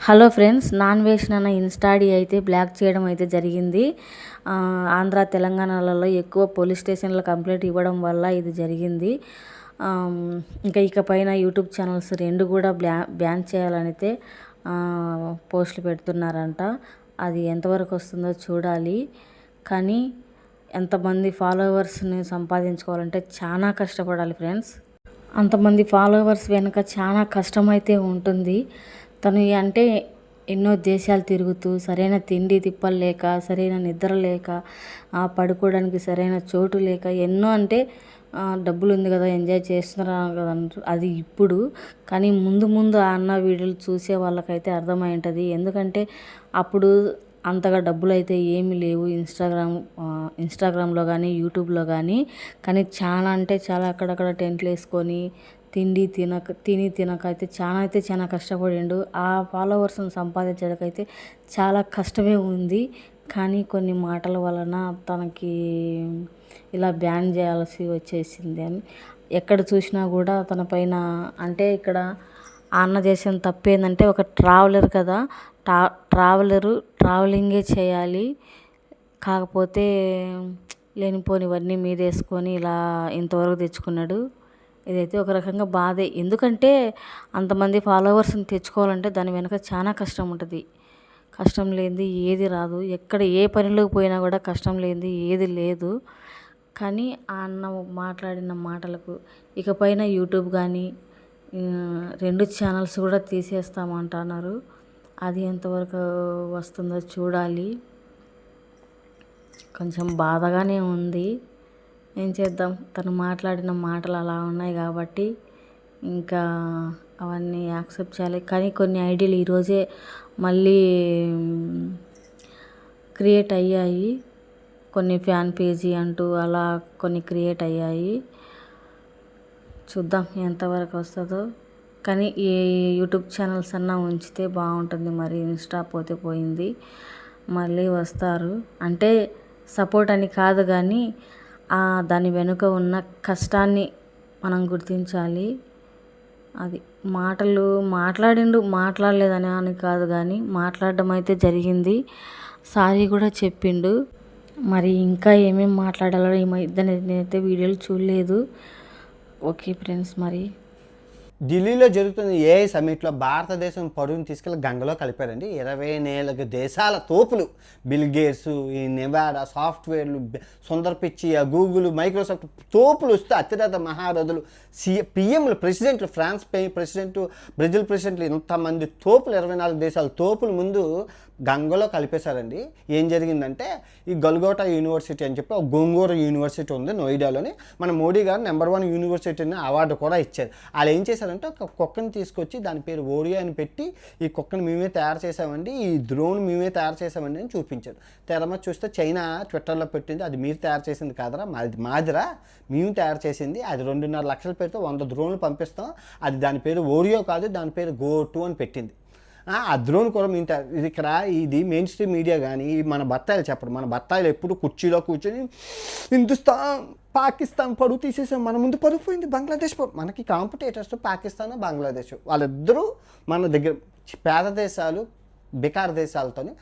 Hello friends, non veg నాన్న ఇన్స్టాడీ అయితే black చేయడం అయితే జరిగింది. ఆంధ్ర తెలంగాణలలో ఎక్కువ పోలీస్ స్టేషన్లో కంప్లైంట్ ఇవ్వడం వల్ల ఇది జరిగింది. ఇంకా ఇకపైన యూట్యూబ్ ఛానల్స్ రెండు కూడా బ్యాన్ చేయాలనైతే పోస్టులు పెడుతున్నారంట. అది ఎంతవరకు వస్తుందో చూడాలి. కానీ ఎంతమంది ఫాలోవర్స్ని సంపాదించుకోవాలంటే చాలా కష్టపడాలి ఫ్రెండ్స్. అంతమంది ఫాలోవర్స్ వెనుక చాలా కష్టమైతే ఉంటుంది. తను అంటే ఎన్నో దేశాలు తిరుగుతూ సరైన తిండి తిప్పలు లేక, సరైన నిద్ర లేక, పడుకోవడానికి సరైన చోటు లేక, ఎన్నో అంటే డబ్బులు ఉంది కదా, ఎంజాయ్ చేస్తున్నారు కదా అంటారు. అది ఇప్పుడు, కానీ ముందు ముందు ఆ అన్న వీడియోలు చూసే వాళ్ళకైతే అర్థమై ఉంటుంది. ఎందుకంటే అప్పుడు అంతగా డబ్బులు అయితే ఏమీ లేవు ఇన్స్టాగ్రామ్లో కానీ యూట్యూబ్లో కానీ చాలా అంటే చాలా అక్కడక్కడ టెంట్లు వేసుకొని తిని తినక అయితే చాలా కష్టపడిండు. ఆ ఫాలోవర్స్ని సంపాదించడానికైతే చాలా కష్టమే ఉంది. కానీ కొన్ని మాటల వలన తనకి ఇలా బ్యాన్ చేయాల్సి వచ్చేసింది. అని ఎక్కడ చూసినా కూడా తన పైన అంటే ఇక్కడ ఆ అన్న చేసిన తప్పు ఏంటంటే, ఒక ట్రావెలర్ కదా, ట్రావెలింగే చేయాలి. కాకపోతే లేనిపోనివన్నీ మీద వేసుకొని ఇలా ఇంతవరకు తెచ్చుకున్నాడు. ఇదైతే ఒక రకంగా బాధే. ఎందుకంటే అంతమంది ఫాలోవర్స్ని తెచ్చుకోవాలంటే దాని వెనుక చాలా కష్టం ఉంటుంది. కష్టం లేనిది ఏది రాదు. ఎక్కడ ఏ పనిలోకి పోయినా కూడా కష్టం లేనిది ఏది లేదు. కానీ ఆ అన్న మాట్లాడిన మాటలకు ఇకపైన యూట్యూబ్ కానీ 2 ఛానల్స్ కూడా తీసేస్తామంటున్నారు. అది ఎంతవరకు వస్తుందో చూడాలి. కొంచెం బాధగానే ఉంది. ఏం చేద్దాం, తను మాట్లాడిన మాటలు అలా ఉన్నాయి కాబట్టి ఇంకా అవన్నీ యాక్సెప్ట్ చేయాలి. కానీ కొన్ని ఐడియాలు ఈరోజే మళ్ళీ క్రియేట్ అయ్యాయి. కొన్ని ఫ్యాన్ పేజీ అంటూ అలా కొన్ని క్రియేట్ అయ్యాయి. చూద్దాం ఎంతవరకు వస్తుందో. కానీ ఈ యూట్యూబ్ ఛానల్స్ అన్నా ఉంచితే బాగుంటుంది. మరి ఇన్స్టా పోతే పోయింది, మళ్ళీ వస్తారు. అంటే సపోర్ట్ అని కాదు, కానీ దాని వెనుక ఉన్న కష్టాన్ని మనం గుర్తించాలి. అది మాట్లాడలేదని అని కాదు, కానీ మాట్లాడడం అయితే జరిగింది. సారీ కూడా చెప్పిండు. మరి ఇంకా ఏమేమి మాట్లాడాలో ఈ మధ్య నేనైతే వీడియోలు చూడలేదు. ఓకే ఫ్రెండ్స్, మరి ఢిల్లీలో జరుగుతున్న ఏఐ సమ్మిట్లో భారతదేశం పరువును తీసుకెళ్ళి గంగలో కలిపారండి. 24 దేశాల తోపులు, బిల్ గేట్స్, ఈ నెవాడా సాఫ్ట్వేర్లు, సుందర్ పిచ్చి, గూగుల్, మైక్రోసాఫ్ట్ తోపులు వస్తే అతిరథ మహారథులు, పిఎంలు, ప్రెసిడెంట్లు, ఫ్రాన్స్ ప్రెసిడెంట్, బ్రెజిల్ ప్రెసిడెంట్లు, ఇంతమంది తోపులు, 24 దేశాల తోపులు ముందు గంగలో కలిపేశారండి. ఏం జరిగిందంటే, ఈ గల్గోటా యూనివర్సిటీ అని చెప్పి ఒక గోంగూర యూనివర్సిటీ ఉంది నోయిడాలోని. మన మోడీ గారు నెంబర్ 1 యూనివర్సిటీని అవార్డు కూడా ఇచ్చారు. వాళ్ళు ఏం చేశారంటే, ఒక కుక్కని తీసుకొచ్చి దాని పేరు ఓరియో అని పెట్టి, ఈ కుక్కను మేమే తయారు చేసామండి, ఈ డ్రోన్ మేమే తయారు చేసామండి అని చూపించారు. తెరమ చూస్తే చైనా ట్విట్టర్లో పెట్టింది, అది మీరు తయారు చేసింది కాదరా, మాదిరా, మేము తయారు చేసింది, అది 2.5 లక్షల పేరుతో 100 డ్రోన్లు పంపిస్తాం, అది దాని పేరు ఓరియో కాదు, దాని పేరు గో2 అని పెట్టింది. ఆ డ్రోన్ కూడా మేము ఇది ఇక్కడ ఇది మెయిన్ స్ట్రీమ్ మీడియా కానీ మన బత్తాయిలు చెప్పడం, మన బత్తాయిలు ఎప్పుడు కుర్చీలో కూర్చొని హిందుస్థాన్ పాకిస్తాన్ పరువు తీసేసాం, మన ముందు పరువు పోయింది బంగ్లాదేశ్ మనకి కాంపిటేటర్స్ పాకిస్తాన్ బంగ్లాదేశ్ వాళ్ళిద్దరూ మన దగ్గర పేద దేశాలు బెకార్ దేశాలతోని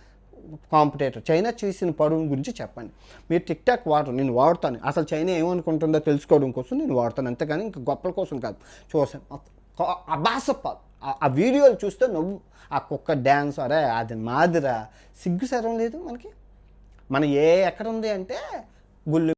కాంపిటేటర్. చైనా చేసిన పరువు గురించి చెప్పండి. మీరు టిక్టాక్ వాడరు, నేను వాడతాను. అసలు చైనా ఏమనుకుంటుందో తెలుసుకోవడం కోసం నేను వాడతాను, అంతేగాని ఇంకా గొప్పల కోసం కాదు. చూసాను అబాసప్పాలు ఆ వీడియోలు చూస్తే నవ్వు, ఆ కుక్క డ్యాన్స్, అరే అది మాదిరా, సిగ్గు సరం లేదు మనకి. మన ఎక్కడ ఉంది అంటే గుళ్ళు